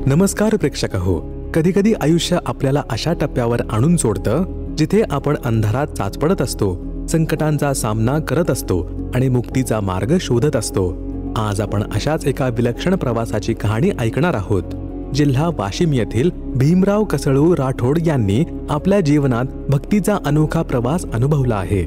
नमस्कार प्रेक्षक हो. कधी कधी आयुष्य आपल्याला अशा टप्प्यावर आणून सोडतं जिथे आपण अंधारात चाचपडत असतो, संकटांचा सामना करत असतो आणि मुक्तीचा मार्ग शोधत असतो. आज आपण अशाच एका विलक्षण प्रवासाची कहाणी ऐकणार आहोत. जिल्हा वाशिम येथील भीमराव कसळू राठोड यांनी आपल्या जीवनात भक्तीचा अनोखा प्रवास अनुभवला आहे.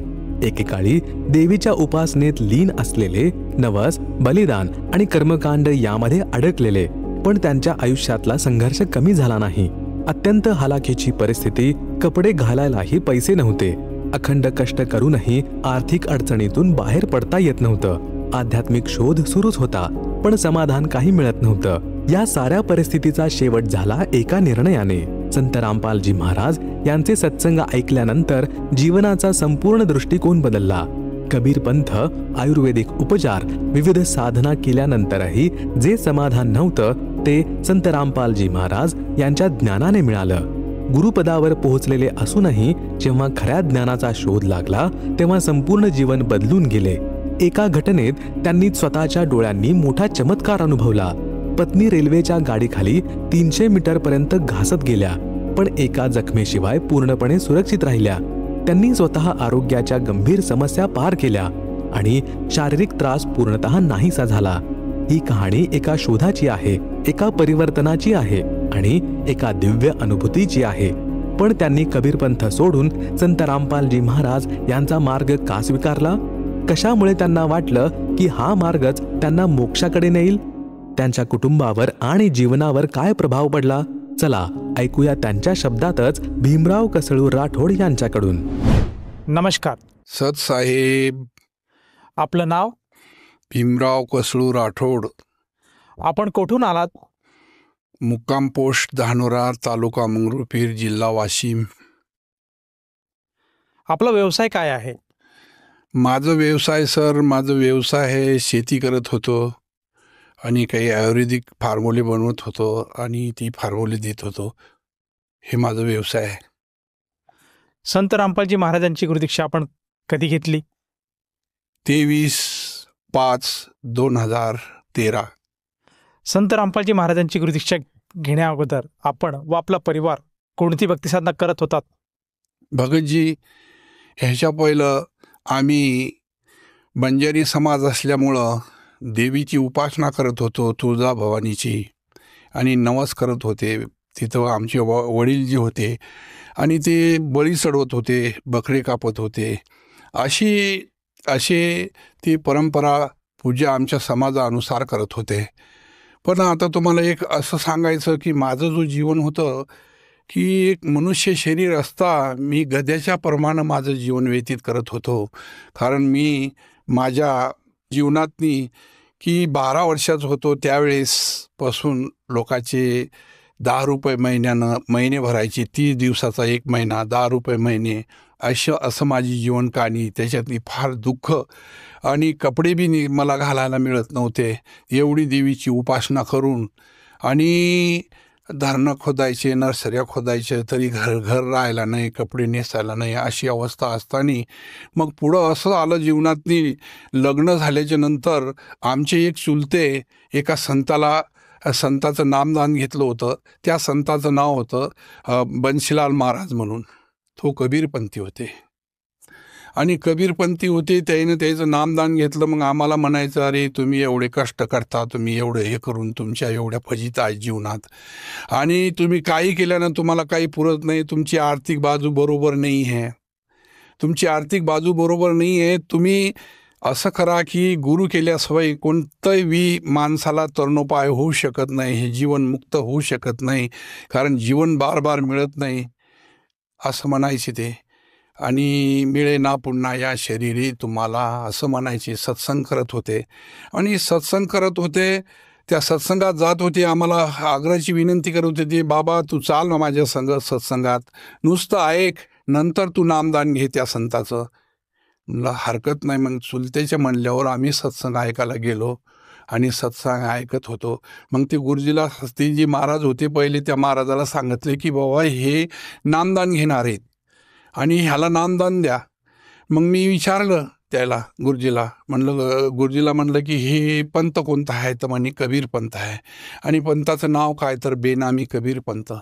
एकेकाळी देवीच्या उपासनेत लीन असलेले, नवस, बलिदान आणि कर्मकांड यामध्ये अडकलेले, पण त्यांच्या आयुष्यातला संघर्ष कमी झाला नाही. अत्यंत हालाखीची परिस्थिती, कपडे घालायलाही पैसे नव्हते, अखंड कष्ट करूनही आर्थिक अडचणीतून बाहेर पडता येत नव्हतं. आध्यात्मिक शोध सुरूच होता, पण समाधान काही मिळत नव्हतं. या साऱ्या परिस्थितीचा शेवट झाला एका निर्णयाने. संत रामपालजी महाराज यांचे सत्संग ऐकल्यानंतर जीवनाचा संपूर्ण दृष्टिकोन बदलला. कबीर पंथ, आयुर्वेदिक उपचार, विविध साधना केल्यानंतरही जे समाधान नव्हतं ते संत रामपालजी महाराज यांच्या ज्ञानाने मिळालं. गुरुपदावर पोहोचलेले असूनही जेव्हा खऱ्या ज्ञानाचा शोध लागला तेव्हा संपूर्ण जीवन बदलून गेले. एका घटनेत त्यांनी स्वतःच्या डोळ्यांनी मोठा चमत्कार अनुभवला. पत्नी रेल्वेच्या गाडीखाली 300 मीटरपर्यंत घासत गेल्या, पण एका जखमेशिवाय पूर्णपणे सुरक्षित राहिल्या. त्यांनी स्वतः आरोग्याच्या गंभीर समस्या पार केल्या आणि शारीरिक त्रास पूर्णतः नाहीसा झाला. ही कहाणी एका शोधाची आहे, एका परिवर्तनाची आहे आणि एका दिव्य अनुभूतीची आहे. पण त्यांनी कबीरपंथ सोडून संत रामपालजी महाराज यांचा मार्ग का स्वीकारला? कशामुळे त्यांना वाटलं की हा मार्गच त्यांना मोक्षाकडे नेईल? त्यांच्या कुटुंबावर आणि जीवनावर काय प्रभाव पडला? चला ऐकूया त्यांच्या शब्दातच भीमराव कसळू राठोड यांच्याकडून. नमस्कार सत साहेब. आपलं नाव? भीमराव कसळू राठोड. आपण कुठून आलात? मुक्काम पोस्ट धानोरा, तालुका मंगरुळपीर, जिल्हा वाशिम. आपला व्यवसाय काय आहे? माझं व्यवसाय आहे, शेती करत होतो आणि काही आयुर्वेदिक फॉर्म्युले बनवत होतो आणि ती फॉर्म्युले देत होतो. हे माझं व्यवसाय आहे. संत रामपालजी महाराजांची गुरुदीक्षा आपण कधी घेतली? 23/5/2013. संत रामपालजी महाराजांची गुरुदीक्षा घेण्या अगोदर आपण व आपला परिवार कोणती भक्तिसाधना करत होतात? भगतजी, ह्याच्या पहिलं आम्ही बंजारी समाज असल्यामुळं देवीची उपासना करत होतो, तुळजाभवानीची, आणि नवस करत होते. तिथं आमचे वडील जे होते आणि ते बळी चढवत होते, बकरे कापत होते. असे ती परंपरा पूजा आमच्या समाजानुसार करत होते. पण आता तुम्हाला एक असं सांगायचं की माझं जो जीवन होतं की एक मनुष्य शरीर असता मी गध्याच्या प्रमाणे माझं जीवन व्यतीत करत होतो. कारण मी माझ्या जीवनातनी की 12 वर्षाचं होतो त्यावेळेसपासून लोकांचे 10 रुपये महिने भरायचे. 30 दिवसाचा 1 महिना, 10 रुपये महिने, असं माझी जीवन कहाणी. त्याच्यातनी फार दुःख आणि कपडे बी मला घालायला मिळत नव्हते. एवढी देवीची उपासना करून आणि धरणं खोदायचे, नर्सऱ्या खोदायचे, तरी घर राहायला नाही, कपडे नेसायला नाही, अशी अवस्था असताना मग पुढं असं आलं जीवनातनी. लग्न झाल्याच्या नंतर आमचे एक चुलते एका संताचं नामदान घेतलं होतं. त्या संताचं नाव होतं बन्सीलाल महाराज म्हणून. तो कबीरपंथी होते आणि त्यानं त्याचं नामदान घेतलं. मग आम्हाला म्हणायचं, अरे तुम्ही एवढे कष्ट करता, तुम्ही एवढं हे करून तुमच्या एवढ्या फजित आहे जीवनात आणि तुम्ही काही केल्यानं तुम्हाला काही पुरत नाही, तुमची आर्थिक बाजू बरोबर नाही आहे, तुम्ही असं करा की गुरु केल्याशिवाय कोणतंही माणसाला तरणोपाय होऊ शकत नाही, हे जीवन मुक्त होऊ शकत नाही, कारण जीवन बार मिळत नाही, असं म्हणायचे ते. आणि मिळे ना पुन्हा या शरीरी तुम्हाला, असं म्हणायचे. सत्संग करत होते. त्या सत्संगात जात होते. आम्हाला आग्रहाची विनंती करत होते, बाबा तू चाल ना माझ्या संग सत्संगात, नुसतं ऐक, नंतर तू नामदान घे त्या संताचं. मला हरकत नाही. मग चुलतेच्या म्हणल्यावर आम्ही सत्संग ऐकायला गेलो आणि सत्संग ऐकत होतो. मग ते गुरुजीला, ते जे महाराज होते पहिले, त्या महाराजाला सांगितले की बाबा हे नामदान घेणार आहेत आणि ह्याला नामदान द्या. मग मी विचारलं त्याला गुरुजीला म्हणलं, गुरुजीला म्हणलं की हे पंथ कोणता आहे? तर म्हणे कबीर पंथ आहे. आणि पंथाचं नाव काय? तर बेनामी कबीर पंथ.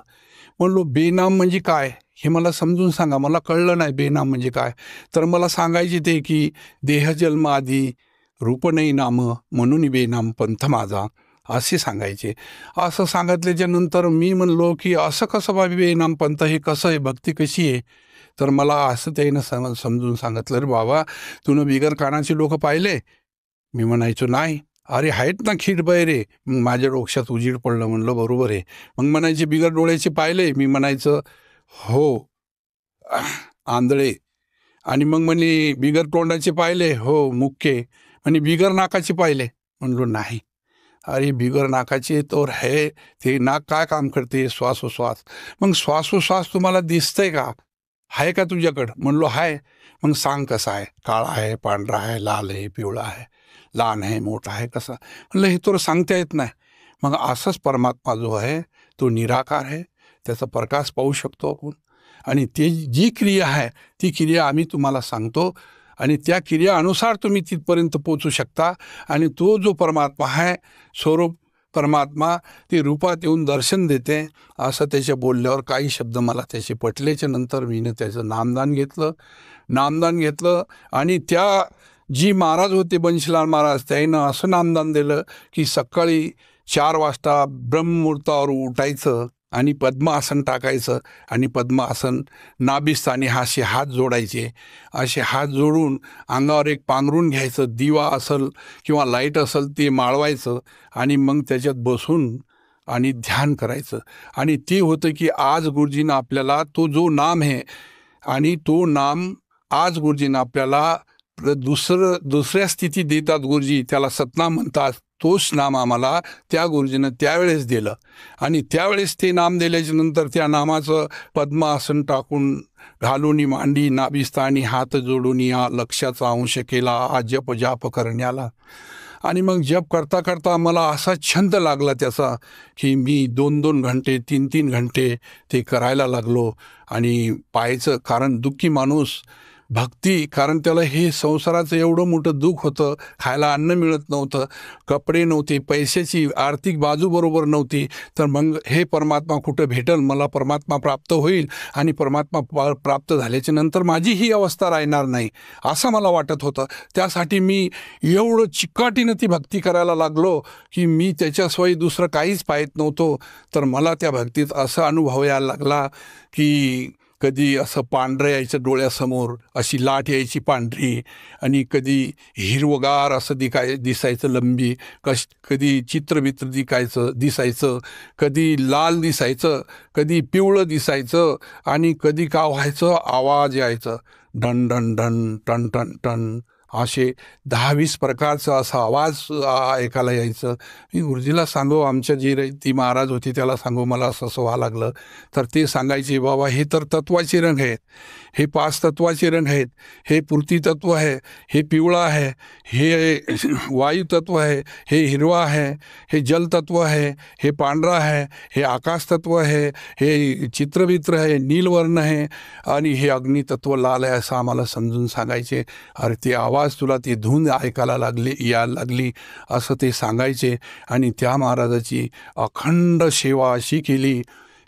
म्हणलो बेनाम म्हणजे काय हे मला समजून सांगा, मला कळलं नाही बेनाम म्हणजे काय. तर मला सांगायचे ते की देह जन्म आधी रूप नाही नाम म्हणून बेनाम पंथ माझा, असे सांगायचे. असं सांगितल्याच्या नंतर मी म्हणलो की असं कसं बाबी बेनाम पंथ, हे कसं आहे, भक्ती कशी आहे? तर मला असं त्यानं समजून सांगितलं, रे बाबा तुनं बिगर कानाचे लोक पाहिले? मी म्हणायचो नाही. अरे आहेत ना खीट रे. मग माझ्या डोक्यात उजीड पडलं. म्हणलं बरोबर आहे. मग म्हणायचे बिगर डोळ्याचे पाहिले? मी म्हणायचं हो. आंधळे. आणि मग म्हणे बिगर तोंडाचे पाहिले? हो मुख्य. म्हणे बिगर नाकाचे पाहिले? म्हणलो नाही. अरे बिगर नाकाचे तर है, ते नाक काय काम करते? श्वासोश्वास. मग श्वासोश्वास तुम्हाला दिसतंय का? आहे का तुझ्याकडं? म्हणलो आहे. मग सांग कसा आहे? काळा आहे, पांढरा आहे, लाल आहे, पिवळा आहे, लहान आहे, मोठा आहे, कसा? म्हणलं हे तर सांगता येत नाही. मग असंच परमात्मा जो आहे तो निराकार आहे, त्याचा प्रकाश पाहू शकतो आपण. आणि ते जी क्रिया आहे ती क्रिया आम्ही तुम्हाला सांगतो आणि त्या क्रियानुसार तुम्ही तिथपर्यंत पोचू शकता. आणि तो जो परमात्मा आहे, स्वरूप परमात्मा, ते रूपात येऊन दर्शन देते. असं त्याच्या बोलल्यावर काही शब्द मला त्याचे पटल्याच्या नंतर मीनं त्याचं नामदान घेतलं. आणि त्या जी महाराज होते बंशीलाल महाराज, त्यानं असं नामदान दिलं की सकाळी 4 वाजता ब्रह्ममुहूर्तावर उठायचं आणि पद्मासन टाकायचं. आणि पद्मासन नाभिस्थानी असे हात जोडायचे. असे हात जोडून अंगावर एक पांघरून घ्यायचं. दिवा असेल किंवा लाईट असेल ते माळवायचं आणि मग त्याच्यात बसून आणि ध्यान करायचं. आणि ते होतं की आज गुरुजीनं आपल्याला तो जो नाम आहे, आणि तो नाम आज गुरुजीनं आपल्याला दुसऱ्या स्थिती देतात. गुरुजी त्याला सतनाम म्हणतात. तोच नाम आम्हाला त्या गुरुजीनं त्यावेळेस दिलं. आणि त्यावेळेस ते नाम दिल्याच्या नंतर त्या नामाचं पद्मासन टाकून घालून मांडी नाभिस्थानी हात जोडून या लक्षाचा अंश केला जप जाप करण्याला. आणि मग जप करता करता मला असा छंद लागला त्याचा की मी 2-2 घंटे 3-3 घंटे ते करायला लागलो. आणि पाहायचं, कारण दुःखी माणूस भक्ती, कारण त्याला हे संसाराचं एवढं मोठं दुःख होतं, खायला अन्न मिळत नव्हतं, कपडे नव्हते, पैशाची आर्थिक बाजू बरोबर नव्हती. तर मग हे परमात्मा कुठं भेटल, मला परमात्मा प्राप्त होईल आणि परमात्मा प्राप्त झाल्याच्या नंतर माझी ही अवस्था राहणार नाही असं मला वाटत होतं. त्यासाठी मी एवढं चिकाटीनं ती भक्ती करायला लागलो की मी त्याच्याशिवाय दुसरं काहीच पाहत नव्हतो. तर मला त्या भक्तीत असा अनुभव यायला लागला की कधी असं पांढरं यायचं डोळ्यासमोर, अशी लाट यायची पांढरी, आणि कधी हिरवगार असं दिसायचं लंबी, कधी चित्रबित्र दिसायचं, कधी लाल दिसायचं, कधी पिवळं दिसायचं, आणि कधी का व्हायचं, आवाज यायचं डन डन डन टन टन टन, असे 10-20 प्रकारचा असा आवाज ऐकायला यायचं. मी गुरुजीला सांगू, आमच्या जी ती महाराज होती त्याला सांगू मला असं व्हावं लागलं. तर ते सांगायचे, बाबा हे तर तत्वाचे रंग आहेत, हे 5 तत्वाचे रंग आहेत, हे पृथ्वी तत्व आहे, हे पिवळा आहे, हे वायू तत्व आहे, हे हिरवा आहे, हे जलतत्व आहे, हे पांढरा आहे, हे आकाश तत्व आहे, हे चित्रवित्र आहे, नीलवर्ण आहे, आणि हे अग्नितत्व लाल आहे, असं आम्हाला समजून सांगायचे. अरे ते आवाज तुला ती धून ऐकायला यायला लागली असं ते सांगायचे. आणि त्या महाराजाची अखंड सेवा अशी केली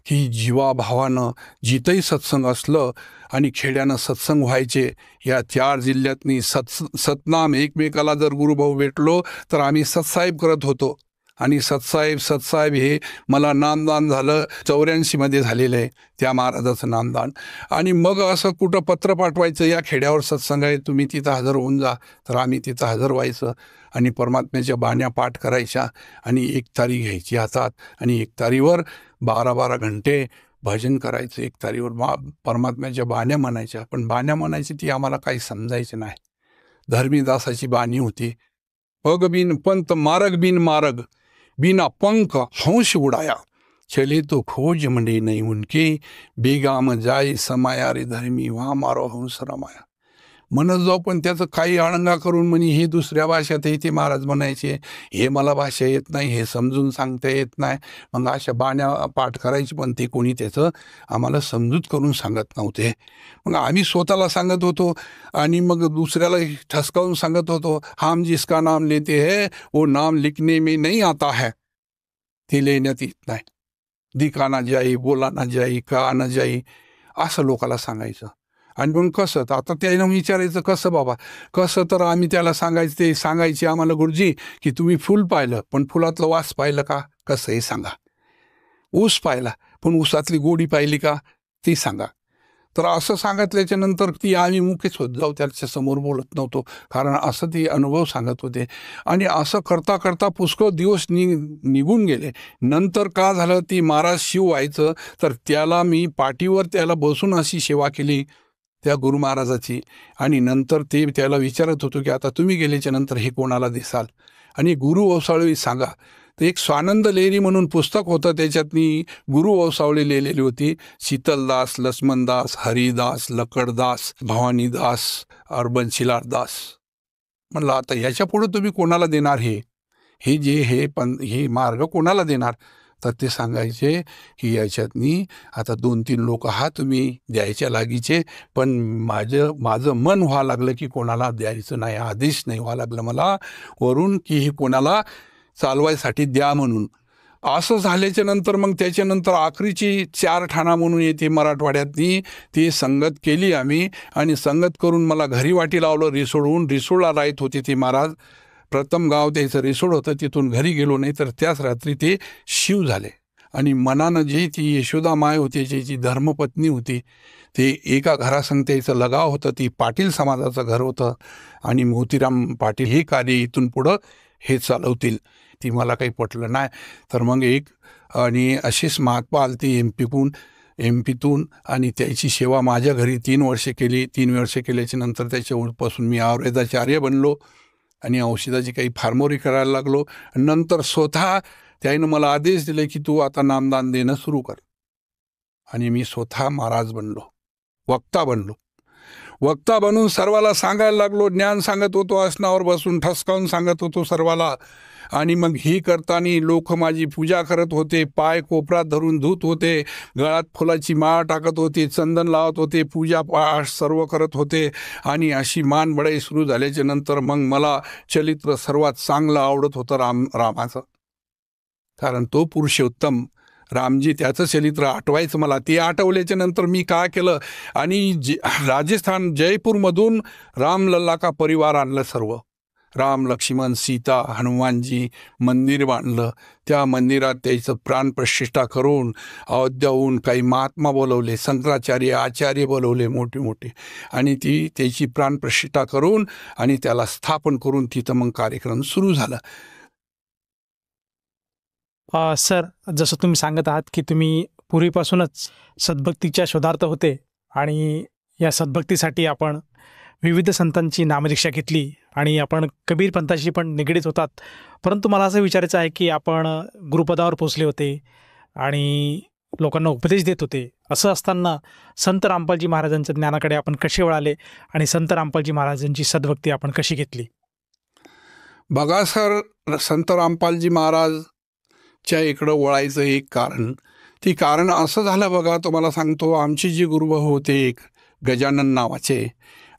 की जीवाभावानं जिथंही सत्संग असलं आणि खेड्यानं सत्संग व्हायचे. या 4 जिल्ह्यातनी सतनाम एकमेकाला जर गुरुभाऊ भेटलो तर आम्ही सतसाहेब करत होतो. आणि सतसाहेब हे मला नामदान झालं 84 झालेलं आहे, त्या महाराजाचं नामदान. आणि मग असं कुठं पत्र पाठवायचं, या खेड्यावर सत्संग आहे, तुम्ही तिथं हजर होऊन जा. तर आम्ही तिथं हजर व्हायचं आणि परमात्म्याच्या बाण्या पाठ करायच्या आणि 1 तारी घ्यायची हातात आणि 1 तारीवर 12-12 घंटे भजन करायचं. 1 तारीवर परमात्म्याच्या बाण्या म्हणायच्या. पण बाण्या म्हणायची ती आम्हाला काही समजायचं नाही. धर्मीदासाची बाणी होती, पग बिन पंत मार्ग बिन मार्ग, बिना पंख हंस उडाया, चले तो खोज मंडे नहीं उनके, बेगाम जाए समाया रे धर्मी वहाँ मारो हंस रमाया. म्हणत जाऊ, पण त्याचं काही अळंगा करून म्हणे हे दुसऱ्या भाषेत हे ते महाराज म्हणायचे, हे मला भाषा येत नाही, हे समजून सांगता येत नाही. मग अशा बाण्या पाठ करायची, पण ते कोणी त्याचं आम्हाला समजूत करून सांगत नव्हते. मग आम्ही स्वतःला सांगत होतो आणि मग दुसऱ्याला ठसकावून सांगत होतो, हम जिसका नाम लेते है वो नाम लिखने में नहीं आता है, ते लिहिण्यात येत नाही. दिखा ना जाई, बोला ना जाई, का ना जाई, असं लोकाला सांगायचं. आणि मग कसं, तर आता त्यानं विचारायचं कसं बाबा, कसं, तर आम्ही त्याला सांगायचं, ते सांगायचे आम्हाला गुरुजी की तुम्ही फुल पाहिलं, पण फुलातलं वास पाहिलं का, कसं हे सांगा. ऊस पाहिला, पण ऊसातली गोडी पाहिली का, ती सांगा. तर असं सांगितल्याच्या नंतर ती आम्ही मुकेच होत जाऊ, त्याच्या समोर बोलत नव्हतो, कारण असं ते अनुभव सांगत होते. आणि असं करता करता पुष्कळ दिवस निघून गेले. नंतर का झालं, ती महाराज शिव व्हायचं, तर त्याला मी पाठीवर त्याला बसून अशी सेवा केली त्या गुरु महाराजाची. आणि नंतर ते त्याला विचारत होतो की आता तुम्ही गेल्याच्या नंतर हे कोणाला दिसाल, आणि गुरु वंशावळी सांगा. तर एक स्वानंद लेरी म्हणून पुस्तक होतं, त्याच्यातनी गुरु वंशावळी लिहिलेली होती. शीतलदास, लक्ष्मणदास, हरिदास, लकडदास, भवानीदास, बन्सीलालदास. म्हणलं आता ह्याच्या पुढे तुम्ही कोणाला देणार, हे जे हे मार्ग कोणाला देणार. तर ते सांगायचे की याच्यातनी आता 2-3 लोक तुम्ही द्यायच्या लागीचे, पण माझं मन व्हावं लागलं की कोणाला द्यायचं नाही, आदेश नाही व्हावं लागलं मला वरून की हे कोणाला चालवायसाठी द्या म्हणून. असं झाल्याच्या नंतर मग त्याच्यानंतर आखरीची 4 ठाणा म्हणून येते मराठवाड्यातनी, ती संगत केली आम्ही. आणि संगत करून मला घरी वाटी लावलं रिसोडहून. रिसोडला राहत होते ते महाराज, प्रथम गाव त्याचं रिसोड होतं, तिथून घरी गेलो नाही तर त्याच रात्री ते शिव झाले. आणि मनानं जे ती यशोदा माय होती, जी धर्मपत्नी होती, ते एका घरासंग त्याचं लगाव होतं. ती पाटील समाजाचं घर होतं आणि मोतीराम पाटील हे कार्य इथून पुढं हे चालवतील. ती मला काही पटलं नाही. तर मग आणि अशीच महात्मा आलती एम पीतून आणि त्याची सेवा माझ्या घरी 3 वर्षे केली. 3 वर्षे केल्याच्या नंतर त्याच्यापासून मी आयुर्वेदाचार्य बनलो आणि औषधाची काही फार्मोरी करायला लागलो. नंतर स्वतः त्यानं मला आदेश दिले की तू आता नामदान देणं सुरू कर. आणि मी स्वतः महाराज बनलो, वक्ता बनलो. वक्ता बनून सर्वाला सांगायला लागलो, ज्ञान सांगत होतो, आसनावर बसून ठसकावून सांगत होतो सर्वाला. आणि मग ही करताना लोक माझी पूजा करत होते, पाय कोपरात धरून धुत होते, गळ्यात फुलाची माळ टाकत होते, चंदन लावत होते, पूजा पाठ सर्व करत होते. आणि अशी मान बढाई सुरू झाल्याच्या नंतर मग मला चरित्र सर्वात चांगलं आवडत होतं रामाचं, कारण तो पुरुषोत्तम रामजी, त्याचं चरित्र आठवायचं मला. ते आठवल्याच्या नंतर मी काय केलं, आणि राजस्थान जयपूरमधून रामलल्ला का परिवार आणलं, सर्व राम, लक्ष्मण, सीता, हनुमानजी मंदिर बांधलं. त्या मंदिरात त्याचं प्राणप्रतिष्ठा करून अयोध्याहून काही महात्मा बोलवले, शंकराचार्य आचार्य बोलवले मोठे मोठे, आणि त्याची प्राणप्रतिष्ठा करून आणि त्याला स्थापन करून तिथं मग कार्यक्रम सुरू झाला. सर, जसं तुम्ही सांगत आहात की तुम्ही पूर्वीपासूनच सद्भक्तीच्या शोधार्थ होते आणि या सद्भक्तीसाठी आपण विविध संतांची नामदीक्षा घेतली आणि आपण कबीर पंथाशी पण निगडीत होतात. परंतु मला असं विचारायचं आहे की आपण गुरुपदावर पोचले होते आणि लोकांना उपदेश देत होते. असं असताना संत रामपालजी महाराजांच्या ज्ञानाकडे आपण कसे वळाले आणि संत रामपालजी महाराजांची सद्भक्ती आपण कशी घेतली? बघा सर, संत रामपालजी महाराजच्या इकडं वळायचं एक कारण असं झालं. बघा, तुम्हाला सांगतो, आमचे जे गुरुभाऊ होते एक गजानन नावाचे,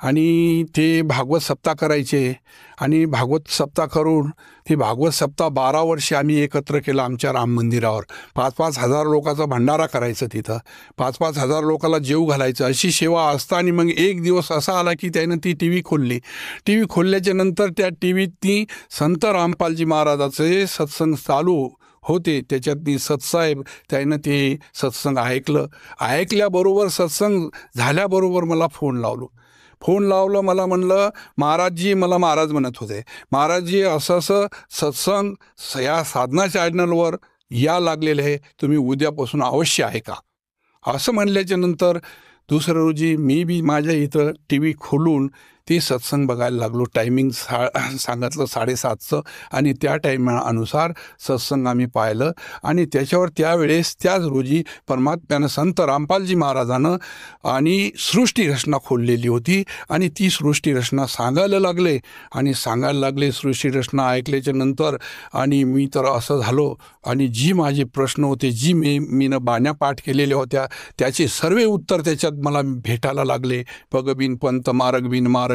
आणि ते भागवत सप्ताह करायचे. आणि भागवत सप्ताह करून ते भागवत सप्ताह 12 वर्षे आम्ही एकत्र केलं आमच्या राम मंदिरावर. 5-5 हजार लोकांचा भंडारा करायचं तिथं, 5-5 हजार लोकांना जेव घालायचं, अशी सेवा असताना मग एक दिवस असा आला की त्यानं ती टी व्ही खोलली. टी व्ही खोलल्याच्या नंतर त्या टी व्हीत ती संत रामपालजी महाराजाचे सत्संग चालू होते. त्याच्यात सतसाहेब त्यानं ते सत्संग ऐकल्याबरोबर सत्संग झाल्याबरोबर मला फोन लावलं. मला म्हणलं, महाराजजी, मला महाराज म्हणत होते, महाराजजी असं सत्संग या साधना चॅनलवर या लागलेलं आहे, तुम्ही उद्यापासून अवश्य आहे का? असं म्हणल्याच्या नंतर दुसऱ्या रोजी मी बी माझ्या इथं टी व्ही खोलून ते सत्संग बघायला लागलो. टायमिंग सांगितलं 7:30चं आणि त्या टायमानुसार सत्संग आम्ही पाहिलं. आणि त्याच्यावर त्यावेळेस त्याच रोजी परमात्म्यानं संत रामपालजी महाराजानं आणि सृष्टीरचना खोललेली होती आणि ती सृष्टीरचना सांगायला लागले सृष्टीरचना ऐकल्याच्या नंतर. आणि मी तर असं झालो आणि जी माझे प्रश्न होते, जी मीनं बाण्या पाठ केलेल्या होत्या, त्याचे सर्व उत्तर त्याच्यात मला भेटायला लागले. पग बिन पंत मार्ग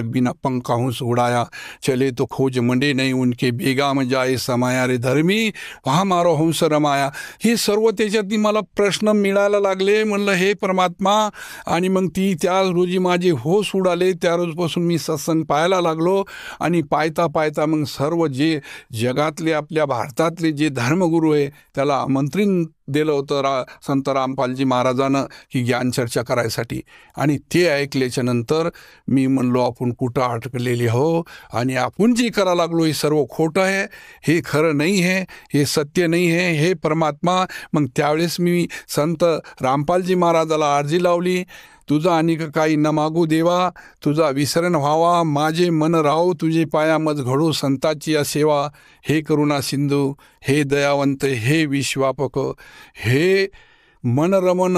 बिन पंखा हूस उडाया, चले तो खोज मंडे नाही उनके बेगाम जाए समाया रे धर्मी वहा मारो हंस रमाया. हे सर्व त्याच्यात मला प्रश्न मिळायला लागले. म्हणलं हे परमात्मा. आणि मग ती त्या रोजी माझे होश उडाले. त्या रोजपासून मी सत्संग पाहायला लागलो. आणि पाहता मग सर्व जे जगातले आपल्या भारतातले जे धर्मगुरू आहे त्याला आमंत्रण दिलं होतं संत रामपालजी महाराजानं की ज्ञानचर्चा करायसाठी. आणि ते ऐकल्याच्या नंतर मी म्हणलो आपण कुठं अटकलेली हो आणि आपण जे करा लागलो हे सर्व खोटं आहे, हे खरं नाही आहे, हे सत्य नाही आहे, हे परमात्मा. मग त्यावेळेस मी संत रामपालजी महाराजाला अर्जी लावली, तुझा आणि काही न मागू देवा, तुझा विसरण व्हावा, माझे मन राहो तुझे पायामज घडो संताची या सेवा. हे करुणा सिंधू, हे दयावंत, हे विश्वापक, हे मनरमन,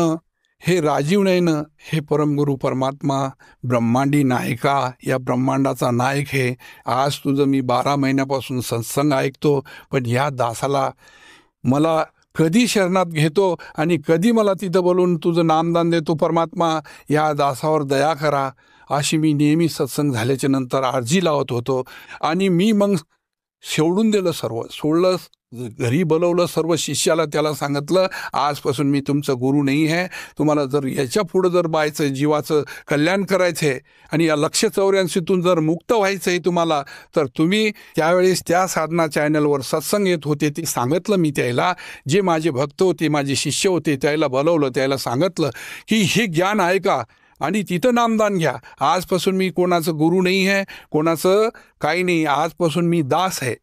हे राजीव नयन, हे परमगुरु परमात्मा, ब्रह्मांडी नायका, या ब्रह्मांडाचा नायक हे. आज तुझं मी 12 महिन्यापासून सत्संग ऐकतो, पण या दासाला मला कधी शरणात घेतो आणि कधी मला तिथं बोलून तुझं नामदान देतो. परमात्मा या दासावर दया करा, अशी मी नेहमी सत्संग झाल्याच्या नंतर अर्जी लावत होतो. आणि मी मग सोडून दिलं, सर्व सोडलं, घरी बोलवलं सर्व शिष्याला. त्याला सांगितलं आजपासून मी तुमचं गुरु नाही आहे. तुम्हाला जर याच्या पुढं जर बायचं जीवाचं कल्याण करायचं आहे आणि या 184तून जर मुक्त व्हायचं आहे तुम्हाला, तर तुम्ही त्यावेळेस त्या साधना चॅनलवर सत्संग येत होते ते सांगितलं मी त्याला. जे माझे भक्त होते, माझे शिष्य होते, त्याला बोलवलं, त्याला सांगितलं की हे ज्ञान ऐका आणि तिथं नामदान घ्या. आजपासून मी कोणाचं गुरु नाही आहे, कोणाचं काही नाही, आजपासून मी दास आहे,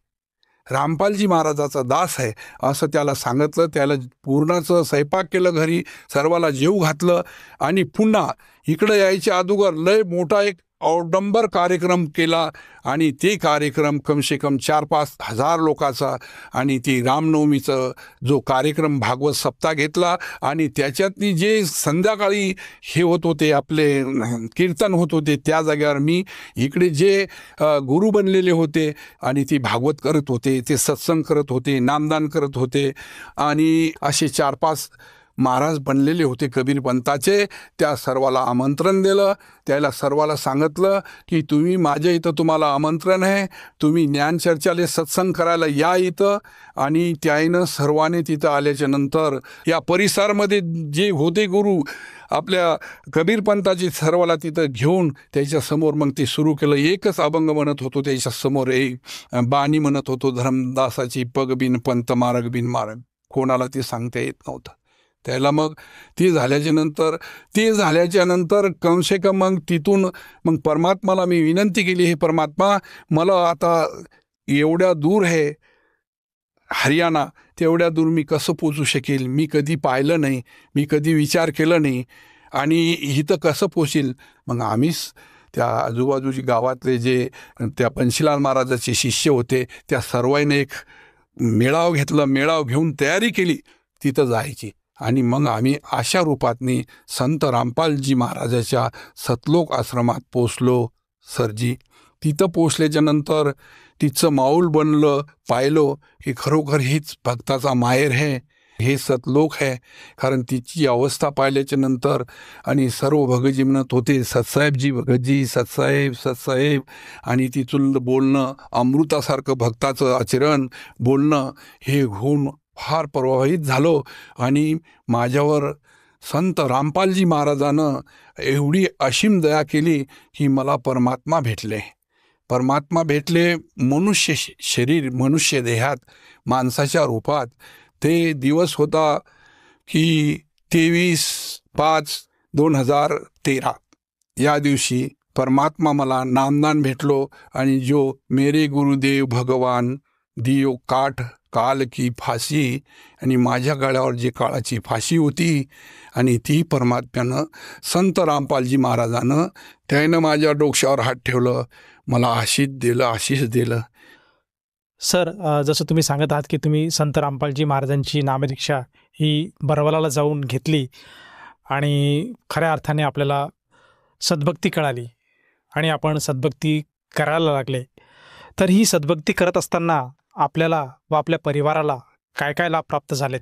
रामपालजी महाराजाचा दास आहे, असं त्याला सांगितलं. त्याला पूर्णाचं स्वयंपाक केलं, घरी सर्वाला जेव घातलं. आणि पुन्हा इकडं यायच्या अगोदर लय मोठा एक औडंबर कार्यक्रम केला. आणि ते कार्यक्रम कमसे कम 4-5 हजार लोकांचा. आणि ती रामनवमीचं जो कार्यक्रम भागवत सप्ताह घेतला. आणि त्याच्यातनी जे संध्याकाळी हे होत होते, आपले कीर्तन होत होते, त्या जागेवर मी इकडे जे गुरु बनलेले होते आणि ती भागवत करत होते, ते सत्संग करत होते, नामदान करत होते. आणि असे 4-5 महाराज बनलेले होते कबीर पंथाचे. त्या सर्वाला आमंत्रण दिलं. त्याला सर्वाला सांगितलं की तुम्ही माझ्या इथं तुम्हाला आमंत्रण आहे, तुम्ही ज्ञानचर्चाले सत्संग करायला या इथं. आणि त्याईनं सर्वांनी तिथं आल्याच्या नंतर या परिसरामध्ये जे होते गुरु आपल्या कबीर पंथाचे, सर्वाला तिथं घेऊन त्याच्यासमोर मग ते सुरू केलं. एकच अभंग म्हणत होतो त्याच्यासमोर, एक बाणी म्हणत होतो, धर्मदासाची पग बिन पंत मार्ग बिन मार्ग. कोणाला ते सांगता येत नव्हतं. त्याला मग ते झाल्याच्या नंतर कमसे कम मग तिथून मग परमात्माला मी विनंती केली, हे परमात्मा मला आता एवढ्या दूर आहे हरियाणा, तेवढ्या दूर मी कसं पोचू शकेल, मी कधी पाहिलं नाही, मी कधी विचार केला नाही, आणि इथं कसं पोचेल. मग आम्हीच त्या आजूबाजूची गावातले जे त्या पंशीलाल महाराजाचे शिष्य होते त्या सर्वांनी एक मेळाव घेतला. मेळाव घेऊन तयारी केली तिथं जायची. आणि मग आम्ही अशा रूपातनी संत रामपालजी महाराजाच्या सतलोक आश्रमात पोचलो सरजी. तिथं पोचल्याच्या नंतर तिचं माऊल बनलं, पाहिलो की खरोखर हीच भक्ताचा माहेर आहे, हे सतलोक आहे. कारण तिची अवस्था पाहिल्याच्या नंतर आणि सर्व भगतजी म्हणत होते सतसाहेबजी, भगतजी, सतसाहेब. आणि तिथून बोलणं, अमृतासारखं भक्ताचं आचरण बोलणं, हे होऊन फार प्रभावित झालो. आणि माझ्यावर संत रामपालजी महाराजानं एवढी असीम दया केली की मला परमात्मा भेटले मनुष्य शरीर, मनुष्य देहात, माणसाच्या रूपात. ते दिवस होता की 23/5/2013 या दिवशी परमात्मा मला नामदान भेटलो. आणि जो मेरे गुरुदेव भगवान दियो काठ काल की फाशी, आणि माझ्या गळ्यावर जी काळाची फाशी होती आणि ती परमात्म्यानं संत रामपालजी महाराजानं त्यानं माझ्या डोक्यावर हात ठेवलं, मला आशीष दिलं. सर, जसं तुम्ही सांगत आहात की तुम्ही संत रामपालजी महाराजांची नामदीक्षा ही बरवलाला जाऊन घेतली आणि खऱ्या अर्थाने आपल्याला सद्भक्ती कळाली आणि आपण सद्भक्ती करायला लागले. तर ही सद्भक्ती करत असताना आपल्याला व आपल्या परिवाराला काय काय लाभ प्राप्त झालेत?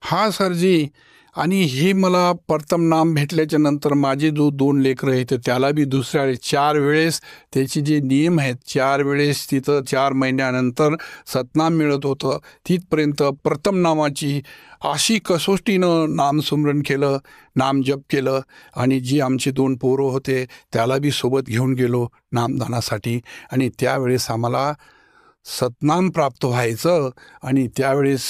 हा सरजी, आणि हे मला प्रथम नाम भेटल्याच्या नंतर माझे जो 2 लेकरं आहेत त्याला बी दुसऱ्या 4 वेळेस त्याचे जे नियम आहेत 4 वेळेस तिथं 4 महिन्यानंतर सतनाम मिळत होतं. तिथपर्यंत प्रथम नामाची अशी कसोटीनं नामस्मरण केलं, नाम जप केलं. आणि जी आमचे 2 पोरं होते त्याला बी सोबत घेऊन गेलो नामदानासाठी. आणि त्यावेळेस आम्हाला सतनाम प्राप्त व्हायचं. आणि त्यावेळेस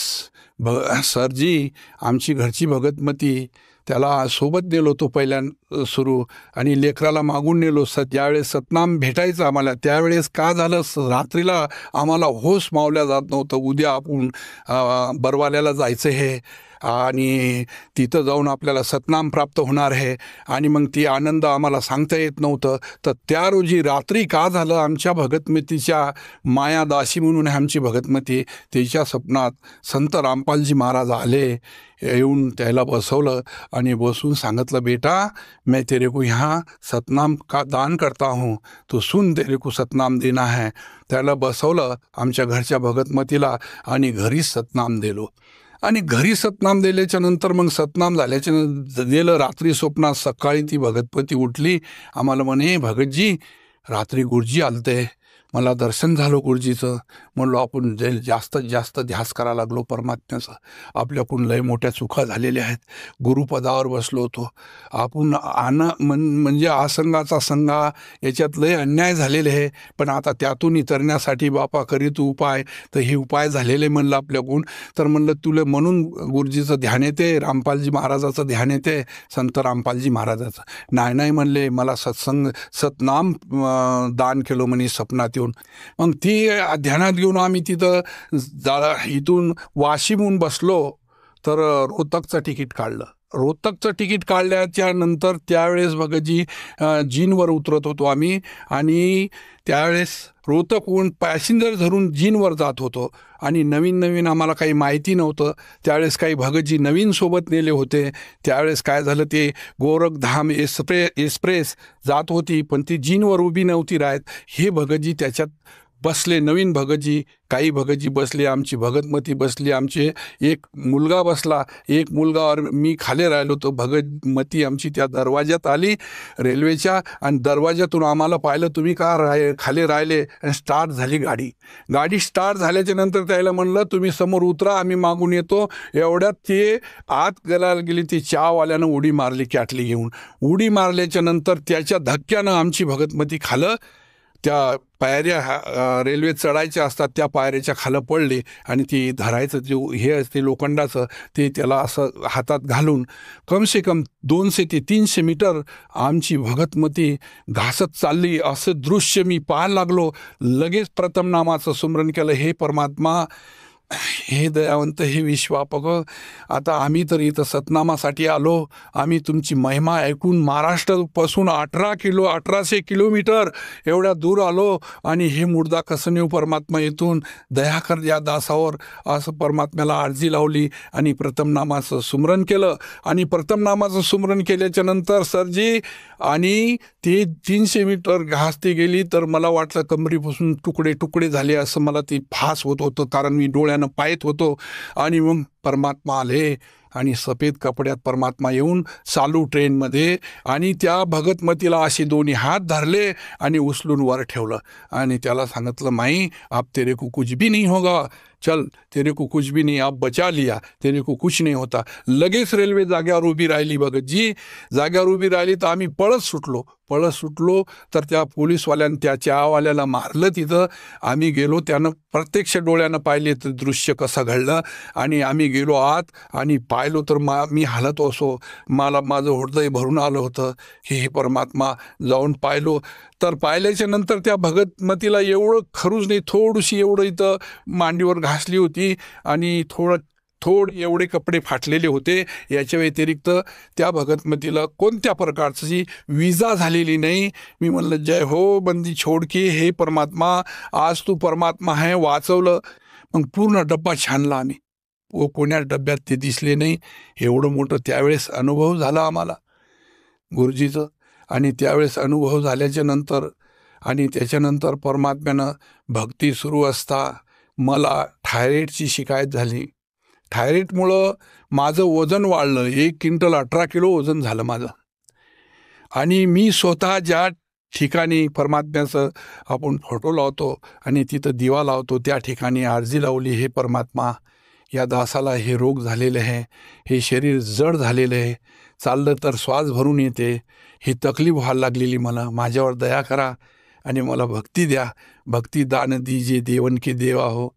सरजी आमची घरची भगतमती त्याला सोबत नेलो तो पहिल्या सुरू, आणि लेकराला मागून नेलो. ज्यावेळेस सतनाम भेटायचं आम्हाला त्यावेळेस का झालं, रात्रीला आम्हाला होश मावल्या जात नव्हतं. उद्या आपण बरवाल्याला जायचं हे आणि तिथं जाऊन आपल्याला सतनाम प्राप्त होणार आहे, आणि मग ती आनंद आम्हाला सांगता येत नव्हतं. तर त्या रोजी रात्री का झालं, आमच्या भगतमतीच्या मायादासी म्हणून आमची भगतमती, तिच्या स्वप्नात संत रामपालजी महाराज आले. येऊन त्याला बसवलं आणि बसून सांगितलं, बेटा मैं तेरे को यहाँ सतनाम का दान करता हूँ, तो सुन तेरे को सतनाम देना है. त्याला बसवलं आमच्या घरच्या भगतमतीला आणि घरीच सतनाम दिलो. आणि घरी सतनाम दिल्याच्या नंतर मग सतनाम झाल्याच्या दिलं रात्री स्वप्नात. सकाळी ती भगतपती उठली, आम्हाला म्हणे, भगतजी रात्री गुरुजी आलते, मला दर्शन झालं गुरुजीचं. म्हणलो आपण जास्तीत जास्त ध्यास करायला लागलो परमात्म्याचं. आपल्याकडून लय मोठ्या चुका झालेल्या आहेत. गुरुपदावर बसलो होतो आपण. म्हणजे आसंगाचा संगा याच्यात लय अन्याय झालेले आहे. पण आता त्यातून इतरण्यासाठी बापा करीत उपाय, तर हे उपाय झालेले म्हणलं आपल्याकडून. तर म्हणलं तुला म्हणून गुरुजीचं ध्यान येते, रामपालजी महाराजाचं ध्यान येते, संत रामपालजी महाराजाचं. नाही म्हणले, मला सतनाम दान केलं म्हणे स्वप्नात येऊन. मग ती ध्यानात घेऊन आम्ही तिथं इथून वाशिमहून बसलो तर रोहतकचं तिकीट काढलं. रोहतकचं तिकीट काढल्याच्या नंतर त्यावेळेस भगतजी जीनवर उतरत होतो आम्ही, आणि त्यावेळेस रोहतकहून पॅसेंजर धरून जीनवर जात होतो. आणि नवीन आम्हाला काही माहिती नव्हतं. त्यावेळेस काही भगतजी नवीन सोबत नेले होते. त्यावेळेस काय झालं, ते गोरखधाम एक्सप्रेस जात होती, पण ती जीनवर उभी नव्हती राहत. हे भगतजी त्याच्यात बसले, नवीन भगतजी, काही भगतजी बसले, आमची भगतमती बसली, आमचे एक मुलगा बसला, एक मुलगावर मी खाली राहिलो. तो भगतमती आमची त्या दरवाज्यात आली रेल्वेच्या, आणि दरवाज्यातून आम्हाला पाहिलं, तुम्ही का खाली राहिले. आणि स्टार्ट झाली गाडी स्टार्ट झाल्याच्या नंतर त्याला म्हणलं, तुम्ही समोर उतरा, आम्ही मागून येतो. एवढ्यात ते आत गेलायला गेली. ती चहावाल्यानं उडी मारली, कॅटली घेऊन. उडी मारल्याच्या नंतर त्याच्या धक्क्यानं आमची भगतमती खालं, त्या पायऱ्या रेल्वे चढायच्या असतात त्या पायऱ्याच्या खालं पडले. आणि ती धरायचं जे हे असते लोखंडाचं, ते त्याला असं हातात घालून कमसे कम 200 ते 300 मीटर आमची भगतमती घासत चालली. असं दृश्य मी पाहायला लागलो. लगेच प्रथम नामाचं स्मरण केलं, हे परमात्मा, हे दयावंत, हे विश्वापक, आता आम्ही तर इथं सतनामासाठी आलो. आम्ही तुमची महिमा ऐकून महाराष्ट्रापासून 1800 किलोमीटर एवढ्या दूर आलो, आणि हे मुर्दा कसं नेऊ परमात्मा, इथून दया कर या दासावर, असं परमात्म्याला अर्जी लावली. आणि प्रथम नामाचं स्मरण केलं. आणि प्रथम नामाचं स्मरण केल्याच्या नंतर सरजी, आणि ते 300 मीटर घासती गेली, तर मला वाटलं कमरीपासून तुकडे झाले असं मला ती फास होत होतं, कारण मी डोळ्यानं पाहत होतो. आणि मग परमात्मा आले, आणि सफेद कपड्यात परमात्मा येऊन चालू ट्रेनमध्ये, आणि त्या भगतमतीला असे दोन्ही हात धरले आणि उचलून वर ठेवलं. आणि त्याला सांगितलं, माई आप तेरे को कुछ भी नहीं होगा, चल तेरे को कुछ भी नहीं, आप बचा लिया, तेरे को कुछ नहीं होता. लगेच रेल्वे जाग्यावर उभी राहिली. भगतजी जाग्यावर उभी राहिली, तर आम्ही पळत सुटलो. तर त्या पोलीसवाल्यानं त्या चहावाल्याला मारलं तिथं. आम्ही गेलो, त्यानं प्रत्यक्ष डोळ्यानं पाहिले तर दृश्य कसं घडलं. आणि आम्ही गेलो आत, आणि पाय पाहिलो तर मी हालत असो, मला माझं हृदय भरून आलं होतं की हे परमात्मा. जाऊन पाहिलो तर पाहिल्याच्या नंतर त्या भगतमतीला एवढं खरूच नाही, थोडीशी एवढं इथं मांडीवर घासली होती आणि थोड एवढे कपडे फाटलेले होते. याच्या व्यतिरिक्त त्या भगतमतीला कोणत्या प्रकारची विजा झालेली नाही. मी म्हणलं जय हो बंदी छोडकी, हे परमात्मा, आज तू परमात्मा आहे, वाचवलं. मग पूर्ण डब्बा छानला आम्ही, कोण्या डब्यात ते दिसले नाही. एवढं मोठं त्यावेळेस अनुभव झाला आम्हाला गुरुजीचं. आणि त्यावेळेस अनुभव झाल्याच्या नंतर आणि त्याच्यानंतर परमात्म्यानं भक्ती सुरू असता मला थायरॉईडची शिकायत झाली. थायरॉईडमुळं माझं वजन वाढलं. 1 क्विंटल 18 किलो वजन झालं माझं. आणि मी स्वतः ज्या ठिकाणी परमात्म्याचं आपण फोटो लावतो आणि तिथं दिवा लावतो त्या ठिकाणी अर्जी लावली, हे परमात्मा, या दासाला हे रोग झालेले आहे, हे शरीर जड झालेलं आहे, चाललं तर श्वास भरून येते, ही तकलीफ व्हायला लागलेली, मला माझ्यावर दया करा आणि मला भक्ती द्या. भक्ती दान दीजिए देवन के देवा हो.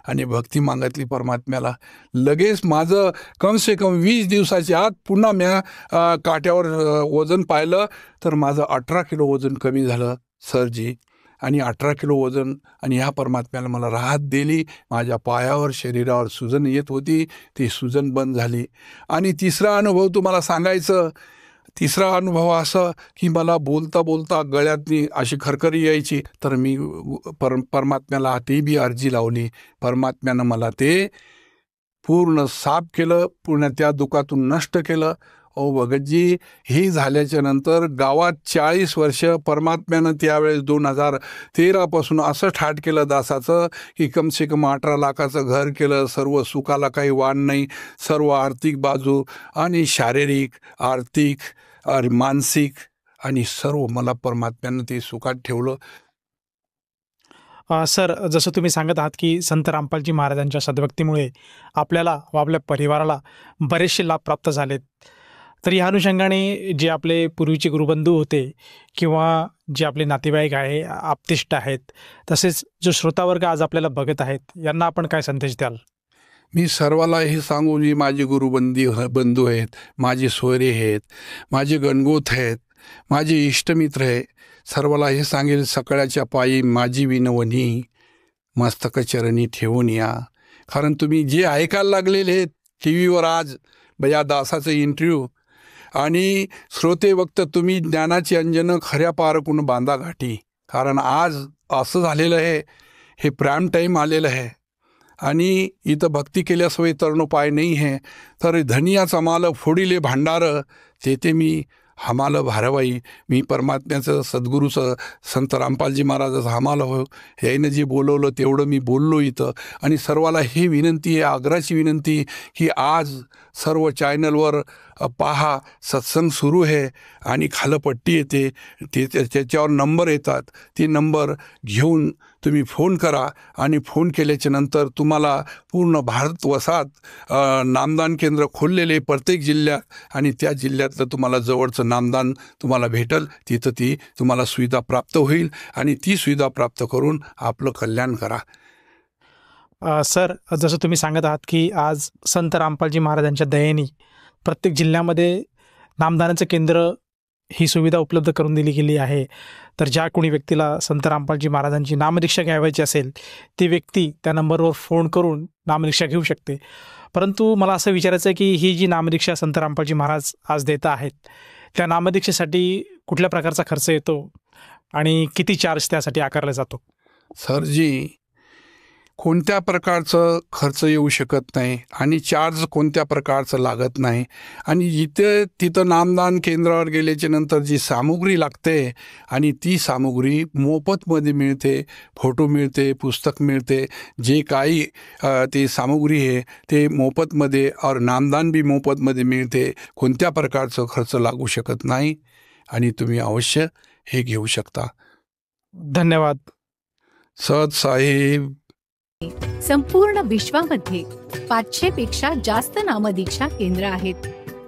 आणि भक्ती मागितली परमात्म्याला. लगेच माझं कमसे कम 20 दिवसाच्या आत पुन्हा म्या काट्यावर वजन पाहिलं तर माझं 18 किलो वजन कमी झालं सरजी. आणि 18 किलो वजन, आणि ह्या परमात्म्याला मला राहत दिली. माझ्या पायावर शरीरावर सुजन येत होती, ती सुजन बंद झाली. आणि तिसरा अनुभव तुम्हाला सांगायचं, तिसरा अनुभव असा की मला बोलता बोलता गळ्यातनी अशी खरखरी यायची. तर मी परमात्म्याला ते बी अर्जी लावली. परमात्म्यानं मला ते पूर्ण साफ केलं, पूर्ण त्या दुखातून नष्ट केलं. भगतजी, हे झाल्याच्या नंतर गावात 40 वर्ष परमात्म्यानं त्यावेळेस 2013 असं ठाट केलं दासाचं की कमसे कम 18 लाखाचं घर केलं. सर्व सुखाला काही वाण नाही. सर्व आर्थिक बाजू आणि शारीरिक, आर्थिक, मानसिक आणि सर्व मला परमात्म्यानं ते सुखात ठेवलं. सर, जसं तुम्ही सांगत आहात की संत रामपालजी महाराजांच्या सद्भक्तीमुळे आपल्याला व आपल्या परिवाराला बरेचसे लाभ प्राप्त झालेत. तर या अनुषंगाने जे आपले पूर्वीचे गुरुबंधू होते किंवा जे आपले नातेवाईक आहे, आप्तेष्ट आहेत, तसेच जो श्रोतावर्ग आज आपल्याला बघत आहेत, यांना आपण काय संदेश द्याल? मी सर्वाला हे सांगू, जी माझे बंधू आहेत, माझे सोयरे आहेत, माझे गणगोत आहेत, माझे इष्टमित्र आहे, सर्वाला हे सांगेल, सकाळच्या पायी माझी विनवणी मस्तक चरणी ठेवून या. कारण तुम्ही जे ऐकायला लागलेले टी व्हीवर आज या दासाचं इंटरव्ह्यू, आणि श्रोते वक्त तुम्ही ज्ञानाची अंजनं खऱ्या पारकून बांधा गाठी. कारण आज असं झालेलं आहे, हे प्राईम टाईम आलेलं आहे आणि इथं भक्ती केल्याशिवाय तरणोपाय नाही आहे. तर धनियाचा माल फोडिले भांडार, तेथे मी हमाल भारवाई. मी परमात्म्याचं, सद्गुरूचं, संत रामपालजी महाराजाचं हमाल हो, यानं जे बोलवलं तेवढं मी बोललो इथं. आणि सर्वाला ही विनंती आहे, आग्रहाची विनंती, की आज सर्व चॅनलवर पहा, सत्संग सुरू आहे आणि खालं पट्टी येते, त्याच्यावर नंबर येतात. ते नंबर घेऊन तुम्ही फोन करा आणि फोन केल्याच्या नंतर तुम्हाला पूर्ण भारत वसात नामदान केंद्र खोललेले प्रत्येक जिल्ह्यात, आणि त्या जिल्ह्यातलं तुम्हाला जवळचं नामदान तुम्हाला भेटल. तिथं ती तुम्हाला सुविधा प्राप्त होईल आणि ती सुविधा प्राप्त करून आपलं कल्याण करा. सर, जसं तुम्ही सांगत आहात की आज संत रामपालजी महाराजांच्या दयेने प्रत्येक जिल्ह्यामध्ये नामदानाचं केंद्र ही सुविधा उपलब्ध करून दिली गेली आहे. तर ज्या कोणी व्यक्तीला संत रामपालजी महाराजांची नामदीक्षा घ्यावायची असेल, ती व्यक्ती त्या नंबरवर फोन करून नामदीक्षा घेऊ शकते. परंतु मला असं विचारायचं आहे की ही जी नामदीक्षा संत रामपालजी महाराज आज देत आहेत, त्या नामदीक्षेसाठी कुठल्या प्रकारचा खर्च येतो आणि किती चार्ज त्यासाठी आकारला जातो? सरजी, कोणत्या प्रकारचं खर्च येऊ शकत नाही आणि चार्ज कोणत्या प्रकारचं लागत नाही. आणि तिथं नामदान केंद्रावर गेल्याच्या नंतर जी सामुग्री लागते आणि ती सामुग्री मोफतमध्ये मिळते. फोटो मिळते, पुस्तक मिळते, जे काही ते सामुग्री आहे ते मोफतमध्ये, और नामदान बी मोफतमध्ये मिळते. कोणत्या प्रकारचं खर्च लागू शकत नाही आणि तुम्ही अवश्य हे घेऊ शकता. धन्यवाद. सत साहेब. संपूर्ण विश्वामध्ये 500 पेक्षा जास्त नामदीक्षा केंद्र आहेत,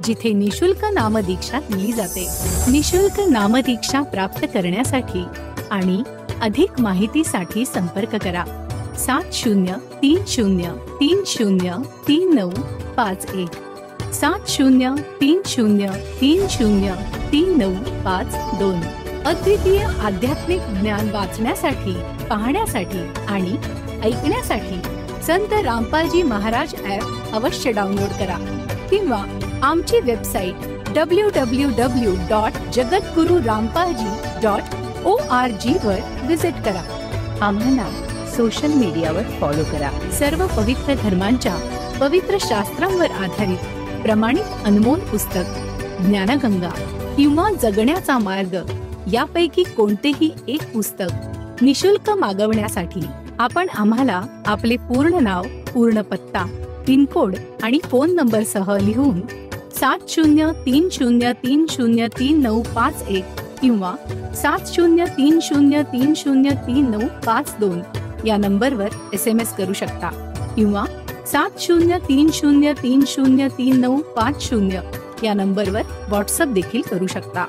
जिथे निशुल्क नामदीक्षा दिली जाते. निशुल्क नामदीक्षा प्राप्त करण्यासाठी आणि अधिक माहितीसाठी संपर्क करा 7030303951. 7030303952. अद्वितीय आध्यात्मिक ज्ञान वाचण्यासाठी, पाहण्यासाठी आणि ऐकण्यासाठी संत रामपालजी महाराज ॲप अवश्य डाउनलोड करा किंवा आमची वेबसाईट www.jagatgururampalji.org वर विजिट करा. आम्हाला सोशल मीडियावर फॉलो करा. सर्व पवित्र धर्मांच्या पवित्र शास्त्रांवर आधारित प्रमाणित अनमोल पुस्तक ज्ञानगंगा किंवा जगण्याचा मार्ग यापैकी कोणतेही एक पुस्तक निशुल्क मागवण्यासाठी आपण आम्हाला आपले पूर्ण नाव, पूर्ण पत्ता, पिनकोड आणि फोन नंबर सह लिहून 7030303951 किंवा 7030303952 या नंबरवर SMS करू शकता किंवा 7030303950 या नंबरवर व्हॉट्सअप देखील करू शकता.